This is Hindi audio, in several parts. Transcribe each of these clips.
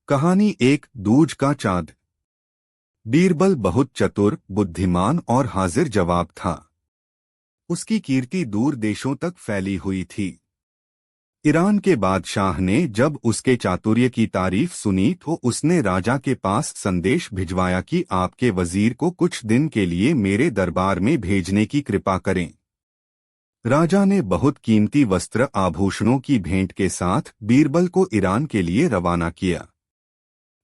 कहानी एक दूज का चांद। बीरबल बहुत चतुर, बुद्धिमान और हाजिर जवाब था। उसकी कीर्ति दूर देशों तक फैली हुई थी। ईरान के बादशाह ने जब उसके चातुर्य की तारीफ सुनी तो उसने राजा के पास संदेश भिजवाया कि आपके वजीर को कुछ दिन के लिए मेरे दरबार में भेजने की कृपा करें। राजा ने बहुत कीमती वस्त्र आभूषणों की भेंट के साथ बीरबल को ईरान के लिए रवाना किया।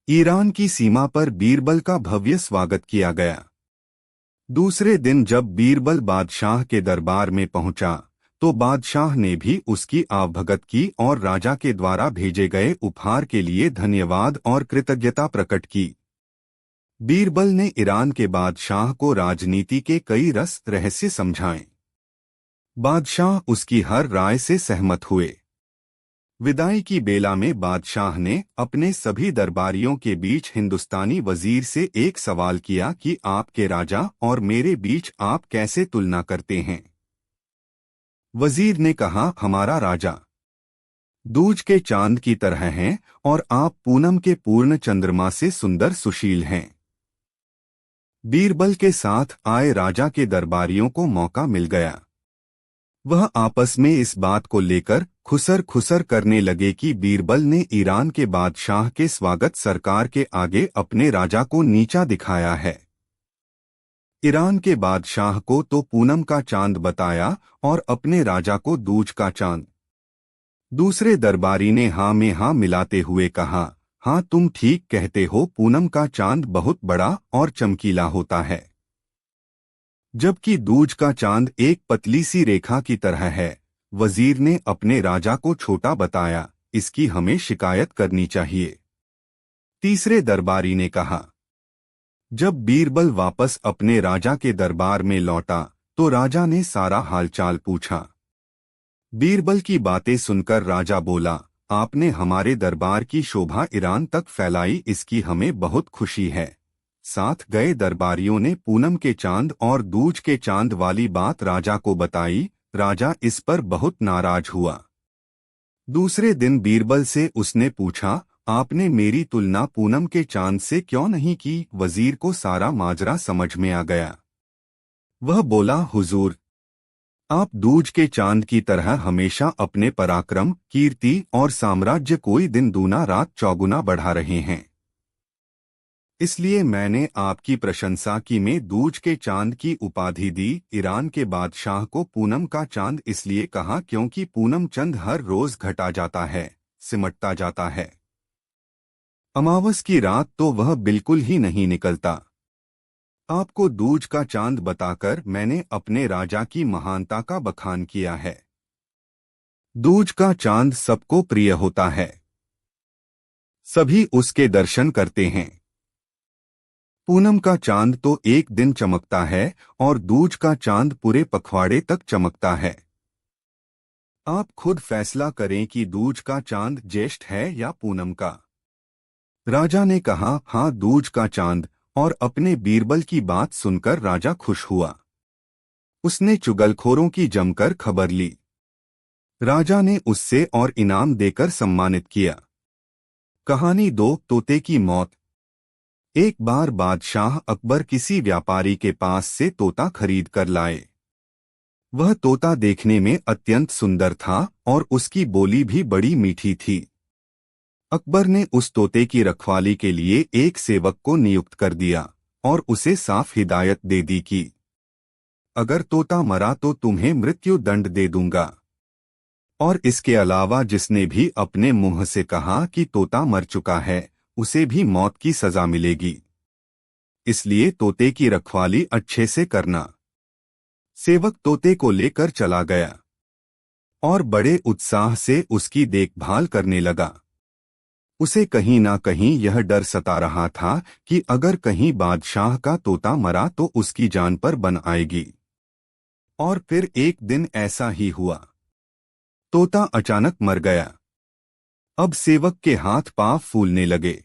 ईरान की सीमा पर बीरबल का भव्य स्वागत किया गया। दूसरे दिन जब बीरबल बादशाह के दरबार में पहुंचा तो बादशाह ने भी उसकी आवभगत की और राजा के द्वारा भेजे गए उपहार के लिए धन्यवाद और कृतज्ञता प्रकट की। बीरबल ने ईरान के बादशाह को राजनीति के कई रहस्य समझाए। बादशाह उसकी हर राय से सहमत हुए। विदाई की बेला में बादशाह ने अपने सभी दरबारियों के बीच हिंदुस्तानी वजीर से एक सवाल किया कि आपके राजा और मेरे बीच आप कैसे तुलना करते हैं। वजीर ने कहा, हमारा राजा दूज के चांद की तरह हैं और आप पूनम के पूर्ण चंद्रमा से सुंदर सुशील हैं। बीरबल के साथ आए राजा के दरबारियों को मौका मिल गया। वह आपस में इस बात को लेकर खुसर खुसर करने लगे कि बीरबल ने ईरान के बादशाह के स्वागत सरकार के आगे अपने राजा को नीचा दिखाया है। ईरान के बादशाह को तो पूनम का चांद बताया और अपने राजा को दूज का चांद। दूसरे दरबारी ने हाँ में हाँ मिलाते हुए कहा, हाँ तुम ठीक कहते हो, पूनम का चांद बहुत बड़ा और चमकीला होता है, जबकि दूज का चांद एक पतली सी रेखा की तरह है। वजीर ने अपने राजा को छोटा बताया, इसकी हमें शिकायत करनी चाहिए। तीसरे दरबारी ने कहा। जब बीरबल वापस अपने राजा के दरबार में लौटा तो राजा ने सारा हालचाल पूछा। बीरबल की बातें सुनकर राजा बोला, आपने हमारे दरबार की शोभा ईरान तक फैलाई, इसकी हमें बहुत खुशी है। साथ गए दरबारियों ने पूनम के चांद और दूज के चांद वाली बात राजा को बताई। राजा इस पर बहुत नाराज हुआ। दूसरे दिन बीरबल से उसने पूछा, आपने मेरी तुलना पूनम के चांद से क्यों नहीं की। वजीर को सारा माजरा समझ में आ गया। वह बोला, हुजूर, आप दूज के चांद की तरह हमेशा अपने पराक्रम, कीर्ति और साम्राज्य कोई दिन दूना रात चौगुना बढ़ा रहे हैं, इसलिए मैंने आपकी प्रशंसा की में दूज के चांद की उपाधि दी। ईरान के बादशाह को पूनम का चांद इसलिए कहा क्योंकि पूनम चंद हर रोज घटा जाता है, सिमटता जाता है। अमावस की रात तो वह बिल्कुल ही नहीं निकलता। आपको दूज का चांद बताकर मैंने अपने राजा की महानता का बखान किया है। दूज का चांद सबको प्रिय होता है, सभी उसके दर्शन करते हैं। पूनम का चांद तो एक दिन चमकता है और दूज का चांद पूरे पखवाड़े तक चमकता है। आप खुद फैसला करें कि दूज का चांद ज्येष्ठ है या पूनम का। राजा ने कहा, हाँ दूज का चांद। और अपने बीरबल की बात सुनकर राजा खुश हुआ। उसने चुगलखोरों की जमकर खबर ली। राजा ने उससे और इनाम देकर सम्मानित किया। कहानी 2, तोते की मौत। एक बार बादशाह अकबर किसी व्यापारी के पास से तोता खरीद कर लाए। वह तोता देखने में अत्यंत सुंदर था और उसकी बोली भी बड़ी मीठी थी। अकबर ने उस तोते की रखवाली के लिए एक सेवक को नियुक्त कर दिया और उसे साफ हिदायत दे दी कि अगर तोता मरा तो तुम्हें मृत्यु दंड दे दूंगा, और इसके अलावा जिसने भी अपने मुंह से कहा कि तोता मर चुका है उसे भी मौत की सजा मिलेगी, इसलिए तोते की रखवाली अच्छे से करना। सेवक तोते को लेकर चला गया और बड़े उत्साह से उसकी देखभाल करने लगा। उसे कहीं ना कहीं यह डर सता रहा था कि अगर कहीं बादशाह का तोता मरा तो उसकी जान पर बन आएगी। और फिर एक दिन ऐसा ही हुआ। तोता अचानक मर गया। अब सेवक के हाथ पांव फूलने लगे।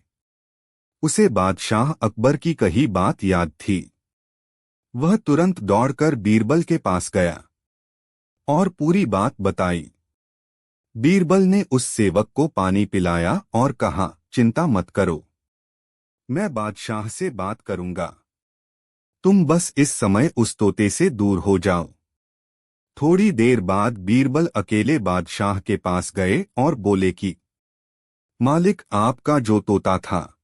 उसे बादशाह अकबर की कही बात याद थी। वह तुरंत दौड़कर बीरबल के पास गया और पूरी बात बताई। बीरबल ने उस सेवक को पानी पिलाया और कहा, चिंता मत करो, मैं बादशाह से बात करूंगा। तुम बस इस समय उस तोते से दूर हो जाओ। थोड़ी देर बाद बीरबल अकेले बादशाह के पास गए और बोले कि मालिक, आपका जो तोता था।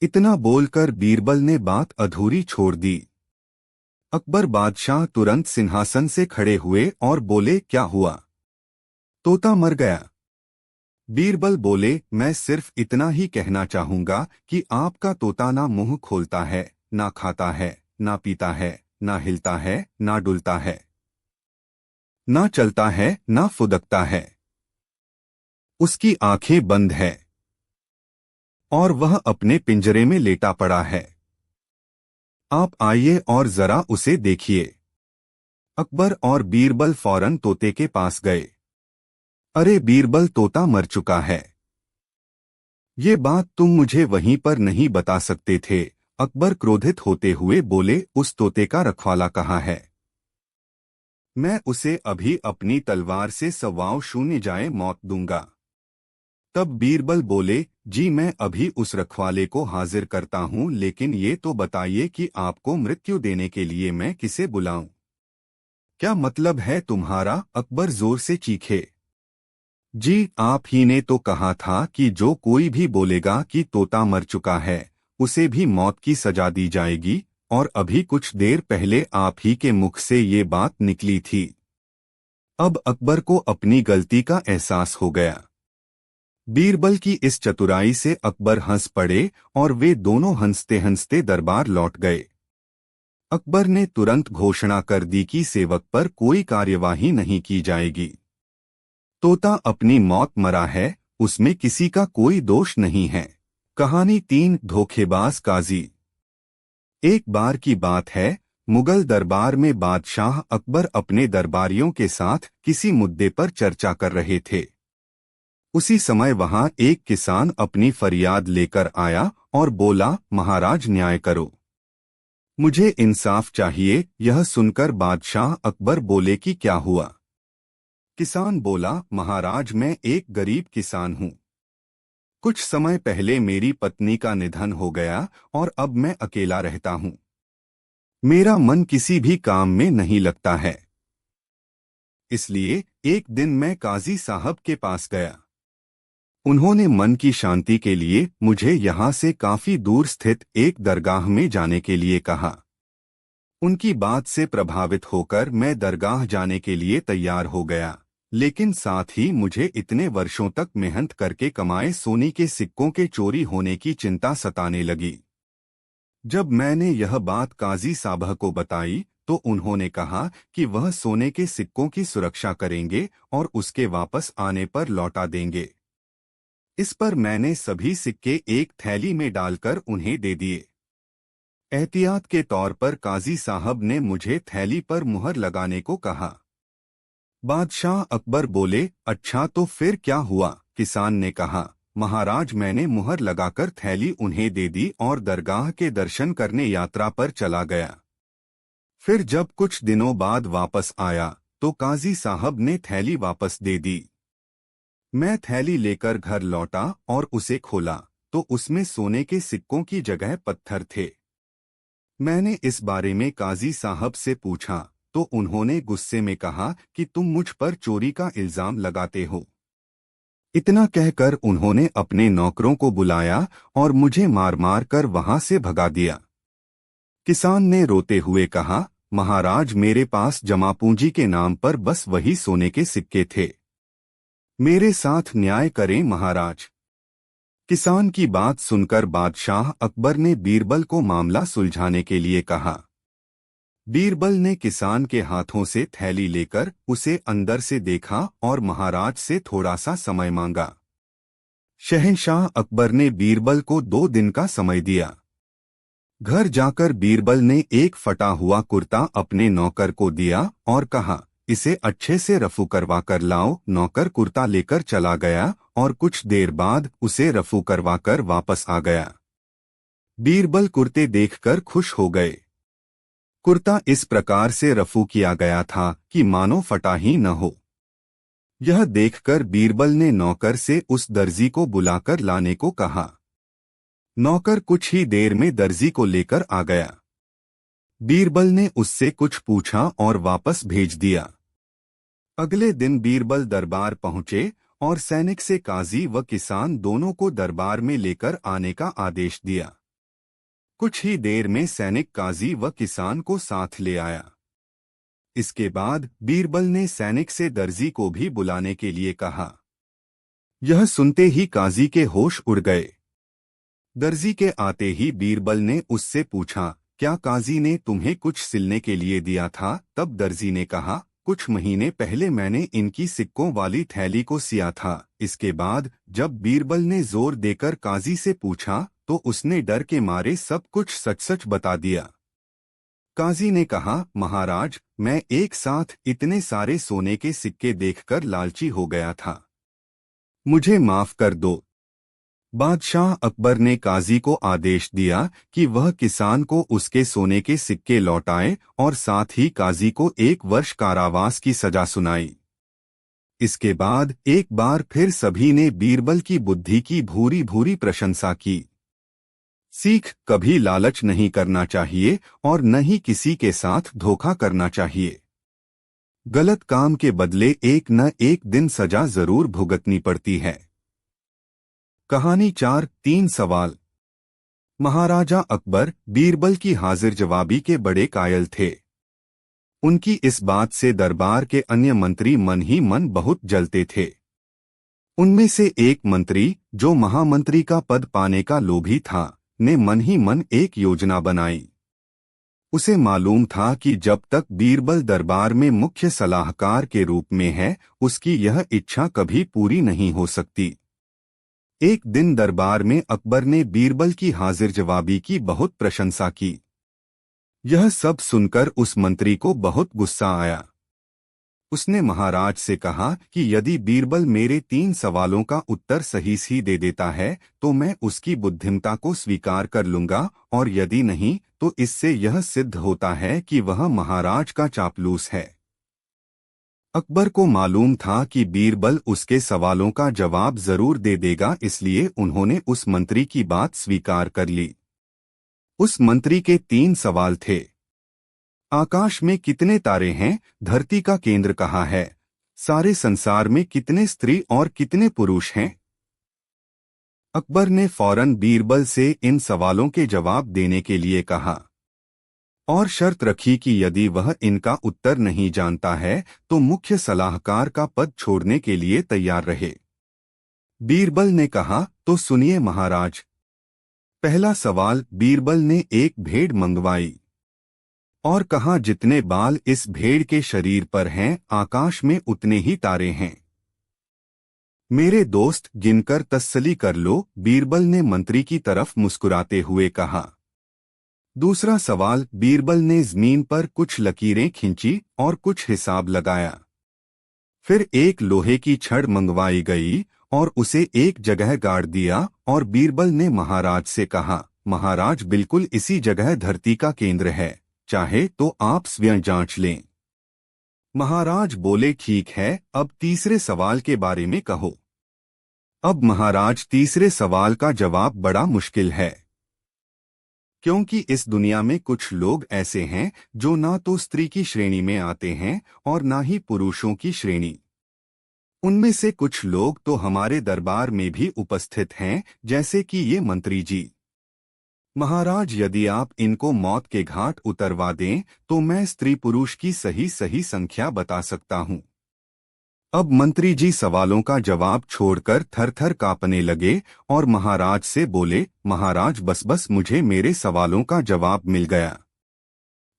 इतना बोलकर बीरबल ने बात अधूरी छोड़ दी। अकबर बादशाह तुरंत सिंहासन से खड़े हुए और बोले, क्या हुआ? तोता मर गया। बीरबल बोले, मैं सिर्फ इतना ही कहना चाहूंगा कि आपका तोता ना मुंह खोलता है, ना खाता है, ना पीता है, ना हिलता है, ना डुलता है, ना चलता है, ना फुदकता है। उसकी आंखें बंद है और वह अपने पिंजरे में लेटा पड़ा है। आप आइए और जरा उसे देखिए। अकबर और बीरबल फौरन तोते के पास गए। अरे बीरबल, तोता मर चुका है। ये बात तुम मुझे वहीं पर नहीं बता सकते थे? अकबर क्रोधित होते हुए बोले, उस तोते का रखवाला कहाँ है? मैं उसे अभी अपनी तलवार से 125 जाए मौत दूंगा। तब बीरबल बोले, जी मैं अभी उस रखवाले को हाजिर करता हूँ, लेकिन ये तो बताइए कि आपको मृत्यु देने के लिए मैं किसे बुलाऊं? क्या मतलब है तुम्हारा? अकबर जोर से चीखे। जी, आप ही ने तो कहा था कि जो कोई भी बोलेगा कि तोता मर चुका है, उसे भी मौत की सजा दी जाएगी, और अभी कुछ देर पहले आप ही के मुख से ये बात निकली थी। अब अकबर को अपनी गलती का एहसास हो गया। बीरबल की इस चतुराई से अकबर हंस पड़े और वे दोनों हंसते हंसते दरबार लौट गए। अकबर ने तुरंत घोषणा कर दी कि सेवक पर कोई कार्यवाही नहीं की जाएगी। तोता अपनी मौत मरा है, उसमें किसी का कोई दोष नहीं है। कहानी 3 धोखेबाज काजी। एक बार की बात है, मुगल दरबार में बादशाह अकबर अपने दरबारियों के साथ किसी मुद्दे पर चर्चा कर रहे थे। उसी समय वहां एक किसान अपनी फरियाद लेकर आया और बोला, महाराज न्याय करो, मुझे इंसाफ चाहिए। यह सुनकर बादशाह अकबर बोले कि क्या हुआ? किसान बोला, महाराज मैं एक गरीब किसान हूँ। कुछ समय पहले मेरी पत्नी का निधन हो गया और अब मैं अकेला रहता हूँ। मेरा मन किसी भी काम में नहीं लगता है। इसलिए एक दिन मैं काजी साहब के पास गया। उन्होंने मन की शांति के लिए मुझे यहाँ से काफी दूर स्थित एक दरगाह में जाने के लिए कहा। उनकी बात से प्रभावित होकर मैं दरगाह जाने के लिए तैयार हो गया, लेकिन साथ ही मुझे इतने वर्षों तक मेहनत करके कमाए सोने के सिक्कों के चोरी होने की चिंता सताने लगी। जब मैंने यह बात काजी साहब को बताई तो उन्होंने कहा कि वह सोने के सिक्कों की सुरक्षा करेंगे और उसके वापस आने पर लौटा देंगे। इस पर मैंने सभी सिक्के एक थैली में डालकर उन्हें दे दिए। एहतियात के तौर पर काजी साहब ने मुझे थैली पर मुहर लगाने को कहा। बादशाह अकबर बोले, अच्छा तो फिर क्या हुआ? किसान ने कहा, महाराज मैंने मुहर लगाकर थैली उन्हें दे दी और दरगाह के दर्शन करने यात्रा पर चला गया। फिर जब कुछ दिनों बाद वापस आया तो काजी साहब ने थैली वापस दे दी। मैं थैली लेकर घर लौटा और उसे खोला तो उसमें सोने के सिक्कों की जगह पत्थर थे। मैंने इस बारे में काजी साहब से पूछा तो उन्होंने गुस्से में कहा कि तुम मुझ पर चोरी का इल्जाम लगाते हो। इतना कहकर उन्होंने अपने नौकरों को बुलाया और मुझे मार मार कर वहां से भगा दिया। किसान ने रोते हुए कहा, महाराज मेरे पास जमा पूंजी के नाम पर बस वही सोने के सिक्के थे। मेरे साथ न्याय करें महाराज। किसान की बात सुनकर बादशाह अकबर ने बीरबल को मामला सुलझाने के लिए कहा। बीरबल ने किसान के हाथों से थैली लेकर उसे अंदर से देखा और महाराज से थोड़ा सा समय मांगा। शहंशाह अकबर ने बीरबल को 2 दिन का समय दिया। घर जाकर बीरबल ने एक फटा हुआ कुर्ता अपने नौकर को दिया और कहा, इसे अच्छे से रफू करवा कर लाओ। नौकर कुर्ता लेकर चला गया और कुछ देर बाद उसे रफू करवाकर वापस आ गया। बीरबल कुर्ते देखकर खुश हो गए। कुर्ता इस प्रकार से रफू किया गया था कि मानो फटा ही न हो। यह देखकर बीरबल ने नौकर से उस दर्जी को बुलाकर लाने को कहा। नौकर कुछ ही देर में दर्जी को लेकर आ गया। बीरबल ने उससे कुछ पूछा और वापस भेज दिया। अगले दिन बीरबल दरबार पहुंचे और सैनिक से काजी व किसान दोनों को दरबार में लेकर आने का आदेश दिया। कुछ ही देर में सैनिक काजी व किसान को साथ ले आया। इसके बाद बीरबल ने सैनिक से दर्जी को भी बुलाने के लिए कहा। यह सुनते ही काजी के होश उड़ गए। दर्जी के आते ही बीरबल ने उससे पूछा, क्या काजी ने तुम्हें कुछ सिलने के लिए दिया था? तब दर्जी ने कहा, कुछ महीने पहले मैंने इनकी सिक्कों वाली थैली को सिया था। इसके बाद जब बीरबल ने जोर देकर काजी से पूछा तो उसने डर के मारे सब कुछ सच सच बता दिया। काजी ने कहा, महाराज, मैं एक साथ इतने सारे सोने के सिक्के देखकर लालची हो गया था, मुझे माफ कर दो। बादशाह अकबर ने काजी को आदेश दिया कि वह किसान को उसके सोने के सिक्के लौटाए और साथ ही काजी को 1 वर्ष कारावास की सजा सुनाई। इसके बाद एक बार फिर सभी ने बीरबल की बुद्धि की भूरी भूरी प्रशंसा की। सीख, कभी लालच नहीं करना चाहिए और न ही किसी के साथ धोखा करना चाहिए। गलत काम के बदले एक न एक दिन सजा जरूर भुगतनी पड़ती है। कहानी 4, 3 सवाल। महाराजा अकबर बीरबल की हाजिर जवाबी के बड़े कायल थे। उनकी इस बात से दरबार के अन्य मंत्री मन ही मन बहुत जलते थे। उनमें से एक मंत्री, जो महामंत्री का पद पाने का लोभी था, ने मन ही मन एक योजना बनाई। उसे मालूम था कि जब तक बीरबल दरबार में मुख्य सलाहकार के रूप में है, उसकी यह इच्छा कभी पूरी नहीं हो सकती। एक दिन दरबार में अकबर ने बीरबल की हाजिर जवाबी की बहुत प्रशंसा की। यह सब सुनकर उस मंत्री को बहुत गुस्सा आया। उसने महाराज से कहा कि यदि बीरबल मेरे 3 सवालों का उत्तर सही दे देता है तो मैं उसकी बुद्धिमता को स्वीकार कर लूंगा, और यदि नहीं तो इससे यह सिद्ध होता है कि वह महाराज का चापलूस है। अकबर को मालूम था कि बीरबल उसके सवालों का जवाब जरूर दे देगा, इसलिए उन्होंने उस मंत्री की बात स्वीकार कर ली। उस मंत्री के 3 सवाल थे। आकाश में कितने तारे हैं? धरती का केंद्र कहाँ है? सारे संसार में कितने स्त्री और कितने पुरुष हैं? अकबर ने फौरन बीरबल से इन सवालों के जवाब देने के लिए कहा और शर्त रखी कि यदि वह इनका उत्तर नहीं जानता है तो मुख्य सलाहकार का पद छोड़ने के लिए तैयार रहे। बीरबल ने कहा, तो सुनिए महाराज। पहला सवाल। बीरबल ने एक भेड़ मंगवाई और कहा, जितने बाल इस भेड़ के शरीर पर हैं, आकाश में उतने ही तारे हैं। मेरे दोस्त, गिनकर तसल्ली कर लो, बीरबल ने मंत्री की तरफ मुस्कुराते हुए कहा। दूसरा सवाल। बीरबल ने जमीन पर कुछ लकीरें खींची और कुछ हिसाब लगाया। फिर एक लोहे की छड़ मंगवाई गई और उसे एक जगह गाड़ दिया, और बीरबल ने महाराज से कहा, महाराज, बिल्कुल इसी जगह धरती का केंद्र है, चाहे तो आप स्वयं जांच लें। महाराज बोले, ठीक है, अब तीसरे सवाल के बारे में कहो। अब महाराज, तीसरे सवाल का जवाब बड़ा मुश्किल है, क्योंकि इस दुनिया में कुछ लोग ऐसे हैं जो ना तो स्त्री की श्रेणी में आते हैं और ना ही पुरुषों की श्रेणी। उनमें से कुछ लोग तो हमारे दरबार में भी उपस्थित हैं, जैसे कि ये मंत्री जी। महाराज, यदि आप इनको मौत के घाट उतरवा दें तो मैं स्त्री पुरुष की सही सही संख्या बता सकता हूँ। अब मंत्री जी सवालों का जवाब छोड़कर थर-थर कांपने लगे और महाराज से बोले, महाराज, बस मुझे मेरे सवालों का जवाब मिल गया।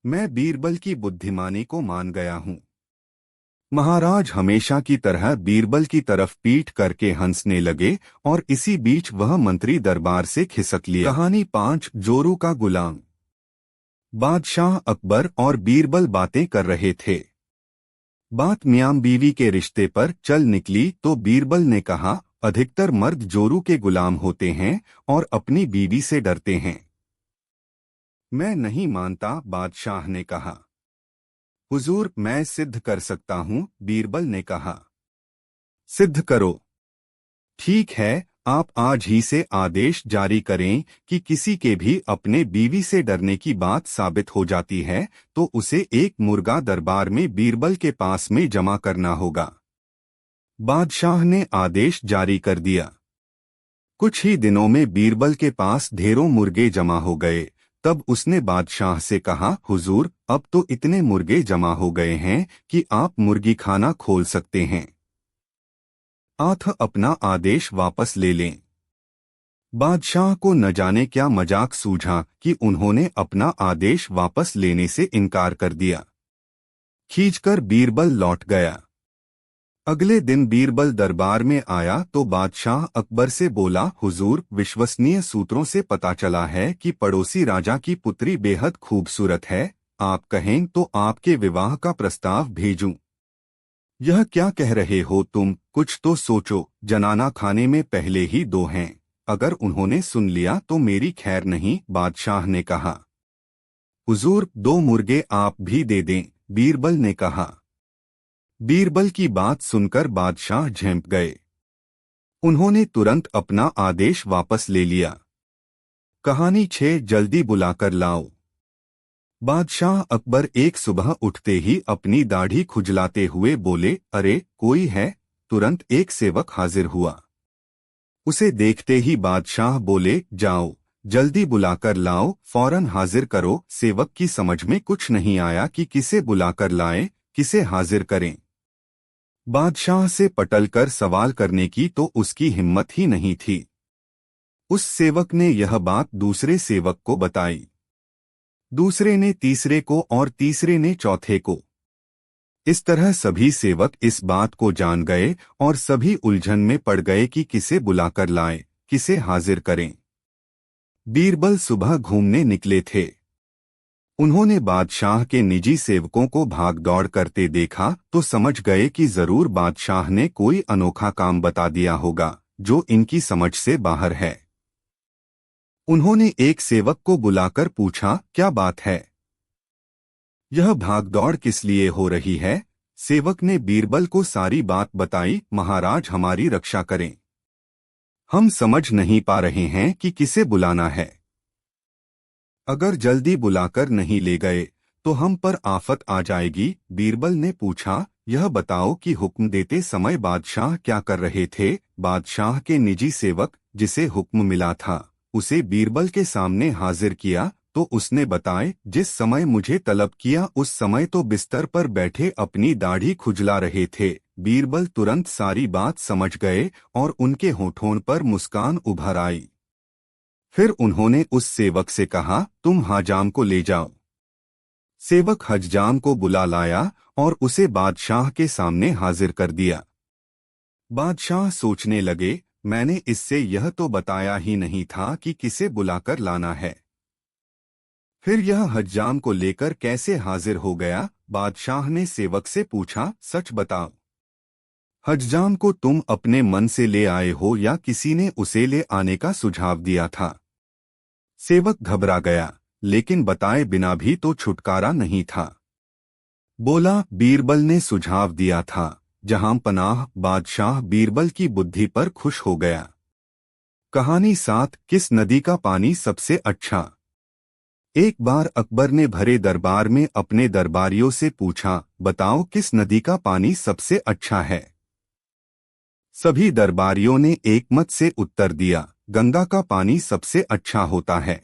मैं बीरबल की बुद्धिमानी को मान गया हूँ। महाराज हमेशा की तरह बीरबल की तरफ पीठ करके हंसने लगे और इसी बीच वह मंत्री दरबार से खिसक लिया। कहानी 5, जोरू का गुलाम। बादशाह अकबर और बीरबल बातें कर रहे थे। बात मियां बीवी के रिश्ते पर चल निकली तो बीरबल ने कहा, अधिकतर मर्द जोरू के गुलाम होते हैं और अपनी बीवी से डरते हैं। मैं नहीं मानता, बादशाह ने कहा। हुजूर, मैं सिद्ध कर सकता हूँ, बीरबल ने कहा। सिद्ध करो। ठीक है, आप आज ही से आदेश जारी करें कि किसी के भी अपने बीवी से डरने की बात साबित हो जाती है तो उसे एक मुर्गा दरबार में बीरबल के पास में जमा करना होगा। बादशाह ने आदेश जारी कर दिया। कुछ ही दिनों में बीरबल के पास ढेरों मुर्गे जमा हो गए। तब उसने बादशाह से कहा, हुजूर, अब तो इतने मुर्गे जमा हो गए हैं कि आप मुर्गी खाना खोल सकते हैं। आप अपना आदेश वापस ले लें। बादशाह को न जाने क्या मजाक सूझा कि उन्होंने अपना आदेश वापस लेने से इनकार कर दिया। खींचकर बीरबल लौट गया। अगले दिन बीरबल दरबार में आया तो बादशाह अकबर से बोला, हुजूर, विश्वसनीय सूत्रों से पता चला है कि पड़ोसी राजा की पुत्री बेहद खूबसूरत है। आप कहें तो आपके विवाह का प्रस्ताव भेजूं। यह क्या कह रहे हो तुम? कुछ तो सोचो। जनाना खाने में पहले ही दो हैं। अगर उन्होंने सुन लिया तो मेरी खैर नहीं। बादशाह ने कहा। हुजूर, 2 मुर्गे आप भी दे दें, बीरबल ने कहा। बीरबल की बात सुनकर बादशाह झेंप गए। उन्होंने तुरंत अपना आदेश वापस ले लिया। कहानी 6, जल्दी बुलाकर लाओ। बादशाह अकबर एक सुबह उठते ही अपनी दाढ़ी खुजलाते हुए बोले, अरे कोई है? तुरंत एक सेवक हाजिर हुआ। उसे देखते ही बादशाह बोले, जाओ, जल्दी बुलाकर लाओ, फौरन हाजिर करो। सेवक की समझ में कुछ नहीं आया कि किसे बुलाकर लाएं, किसे हाजिर करें। बादशाह से पटलकर सवाल करने की तो उसकी हिम्मत ही नहीं थी। उस सेवक ने यह बात दूसरे सेवक को बताई। दूसरे ने तीसरे को और तीसरे ने चौथे को। इस तरह सभी सेवक इस बात को जान गए और सभी उलझन में पड़ गए कि किसे बुलाकर लाएं, किसे हाजिर करें। बीरबल सुबह घूमने निकले थे। उन्होंने बादशाह के निजी सेवकों को भाग दौड़ करते देखा तो समझ गए कि जरूर बादशाह ने कोई अनोखा काम बता दिया होगा जो इनकी समझ से बाहर है। उन्होंने एक सेवक को बुलाकर पूछा, क्या बात है? यह भागदौड़ किस लिए हो रही है? सेवक ने बीरबल को सारी बात बताई। महाराज, हमारी रक्षा करें। हम समझ नहीं पा रहे हैं कि किसे बुलाना है। अगर जल्दी बुलाकर नहीं ले गए तो हम पर आफत आ जाएगी। बीरबल ने पूछा, यह बताओ कि हुक्म देते समय बादशाह क्या कर रहे थे? बादशाह के निजी सेवक जिसे हुक्म मिला था उसे बीरबल के सामने हाजिर किया तो उसने बताए, जिस समय मुझे तलब किया उस समय तो बिस्तर पर बैठे अपनी दाढ़ी खुजला रहे थे। बीरबल तुरंत सारी बात समझ गए और उनके होठों पर मुस्कान उभर आई। फिर उन्होंने उस सेवक से कहा, तुम हजाम को ले जाओ। सेवक हजाम को बुला लाया और उसे बादशाह के सामने हाजिर कर दिया। बादशाह सोचने लगे, मैंने इससे यह तो बताया ही नहीं था कि किसे बुलाकर लाना है। फिर यह हज्जाम को लेकर कैसे हाजिर हो गया? बादशाह ने सेवक से पूछा, सच बताओ, हज्जाम को तुम अपने मन से ले आए हो या किसी ने उसे ले आने का सुझाव दिया था? सेवक घबरा गया, लेकिन बताए बिना भी तो छुटकारा नहीं था। बोला, बीरबल ने सुझाव दिया था। जहां पनाह। बादशाह बीरबल की बुद्धि पर खुश हो गया। कहानी 7, किस नदी का पानी सबसे अच्छा? एक बार अकबर ने भरे दरबार में अपने दरबारियों से पूछा, बताओ किस नदी का पानी सबसे अच्छा है? सभी दरबारियों ने एकमत से उत्तर दिया, गंगा का पानी सबसे अच्छा होता है।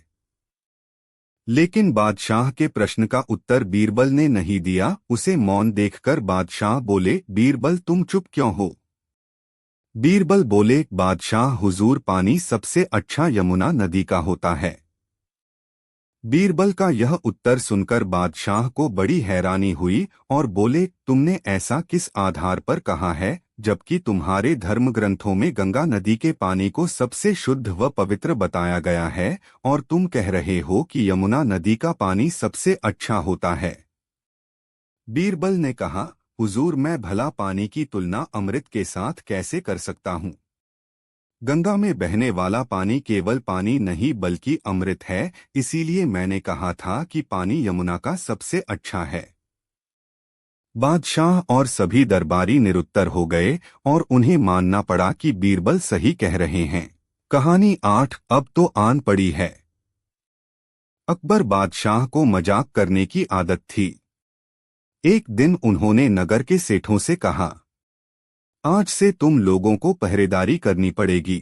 लेकिन बादशाह के प्रश्न का उत्तर बीरबल ने नहीं दिया। उसे मौन देखकर बादशाह बोले, बीरबल तुम चुप क्यों हो? बीरबल बोले, बादशाह हुजूर, पानी सबसे अच्छा यमुना नदी का होता है। बीरबल का यह उत्तर सुनकर बादशाह को बड़ी हैरानी हुई और बोले, तुमने ऐसा किस आधार पर कहा है जबकि तुम्हारे धर्म ग्रंथों में गंगा नदी के पानी को सबसे शुद्ध व पवित्र बताया गया है और तुम कह रहे हो कि यमुना नदी का पानी सबसे अच्छा होता है? बीरबल ने कहा, हुजूर, मैं भला पानी की तुलना अमृत के साथ कैसे कर सकता हूँ? गंगा में बहने वाला पानी केवल पानी नहीं बल्कि अमृत है, इसीलिए मैंने कहा था कि पानी यमुना का सबसे अच्छा है। बादशाह और सभी दरबारी निरुत्तर हो गए और उन्हें मानना पड़ा कि बीरबल सही कह रहे हैं। कहानी 8 अब तो आन पड़ी है। अकबर बादशाह को मजाक करने की आदत थी। एक दिन उन्होंने नगर के सेठों से कहा, आज से तुम लोगों को पहरेदारी करनी पड़ेगी।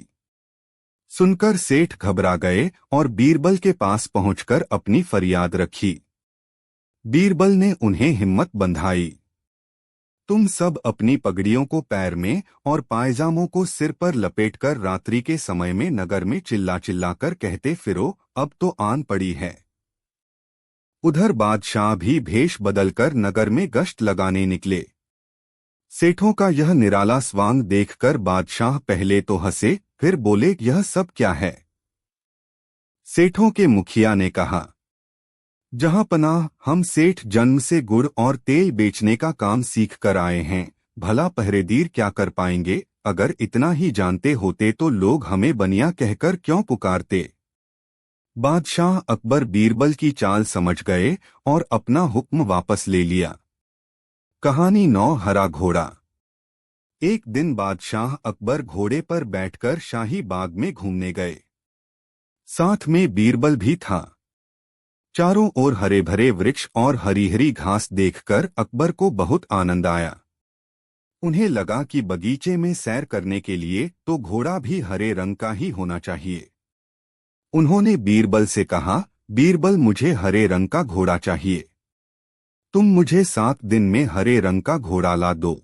सुनकर सेठ घबरा गए और बीरबल के पास पहुंचकर अपनी फरियाद रखी। बीरबल ने उन्हें हिम्मत बंधाई। तुम सब अपनी पगड़ियों को पैर में और पायजामों को सिर पर लपेटकर रात्रि के समय में नगर में चिल्ला चिल्लाकर कहते फिरो, अब तो आन पड़ी है। उधर बादशाह भी भेष बदलकर नगर में गश्त लगाने निकले। सेठों का यह निराला स्वांग देखकर बादशाह पहले तो हंसे, फिर बोले, यह सब क्या है? सेठों के मुखिया ने कहा, जहां पनाह, हम सेठ जन्म से गुड़ और तेल बेचने का काम सीख कर आए हैं। भला पहरेदीर क्या कर पाएंगे? अगर इतना ही जानते होते तो लोग हमें बनिया कहकर क्यों पुकारते? बादशाह अकबर बीरबल की चाल समझ गए और अपना हुक्म वापस ले लिया। कहानी 9 हरा घोड़ा। एक दिन बादशाह अकबर घोड़े पर बैठकर शाही बाग में घूमने गए। साथ में बीरबल भी था। चारों ओर हरे भरे वृक्ष और हरी हरी घास देखकर अकबर को बहुत आनंद आया। उन्हें लगा कि बगीचे में सैर करने के लिए तो घोड़ा भी हरे रंग का ही होना चाहिए। उन्होंने बीरबल से कहा, बीरबल, मुझे हरे रंग का घोड़ा चाहिए। तुम मुझे 7 दिन में हरे रंग का घोड़ा ला दो।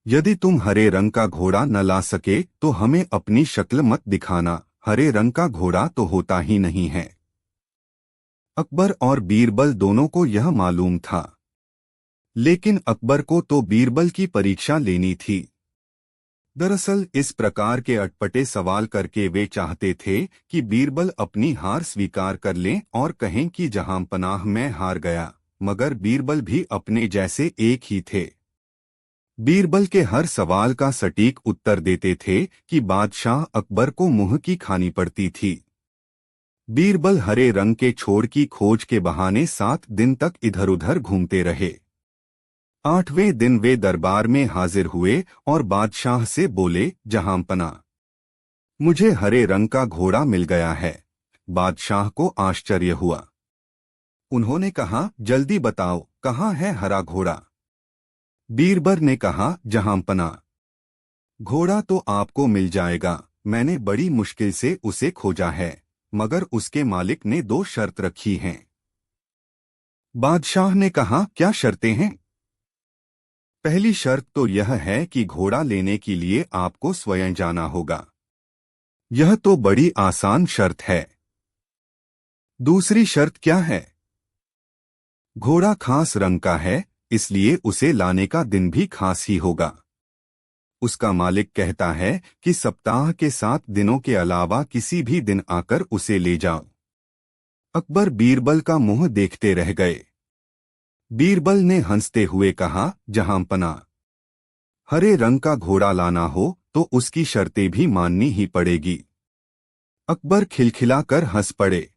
यदि तुम हरे रंग का घोड़ा न ला सके तो हमें अपनी शक्ल मत दिखाना, हरे रंग का घोड़ा तो होता ही नहीं है। अकबर और बीरबल दोनों को यह मालूम था, लेकिन अकबर को तो बीरबल की परीक्षा लेनी थी। दरअसल इस प्रकार के अटपटे सवाल करके वे चाहते थे कि बीरबल अपनी हार स्वीकार कर लें और कहें कि जहां पनाह मैं हार गया। मगर बीरबल भी अपने जैसे एक ही थे। बीरबल के हर सवाल का सटीक उत्तर देते थे कि बादशाह अकबर को मुंह की खानी पड़ती थी। बीरबल हरे रंग के छोड़ की खोज के बहाने 7 दिन तक इधर उधर घूमते रहे। 8वें दिन वे दरबार में हाजिर हुए और बादशाह से बोले, जहांपना, मुझे हरे रंग का घोड़ा मिल गया है। बादशाह को आश्चर्य हुआ। उन्होंने कहा, जल्दी बताओ, कहाँ है हरा घोड़ा? बीरबल ने कहा, जहांपना, घोड़ा तो आपको मिल जाएगा। मैंने बड़ी मुश्किल से उसे खोजा है, मगर उसके मालिक ने 2 शर्त रखी हैं। बादशाह ने कहा, क्या शर्तें हैं? पहली शर्त तो यह है कि घोड़ा लेने के लिए आपको स्वयं जाना होगा। यह तो बड़ी आसान शर्त है। दूसरी शर्त क्या है? घोड़ा खास रंग का है, इसलिए उसे लाने का दिन भी खास ही होगा। उसका मालिक कहता है कि सप्ताह के 7 दिनों के अलावा किसी भी दिन आकर उसे ले जाओ। अकबर बीरबल का मुंह देखते रह गए। बीरबल ने हंसते हुए कहा, जहांपना, हरे रंग का घोड़ा लाना हो तो उसकी शर्तें भी माननी ही पड़ेगी। अकबर खिलखिलाकर हंस पड़े।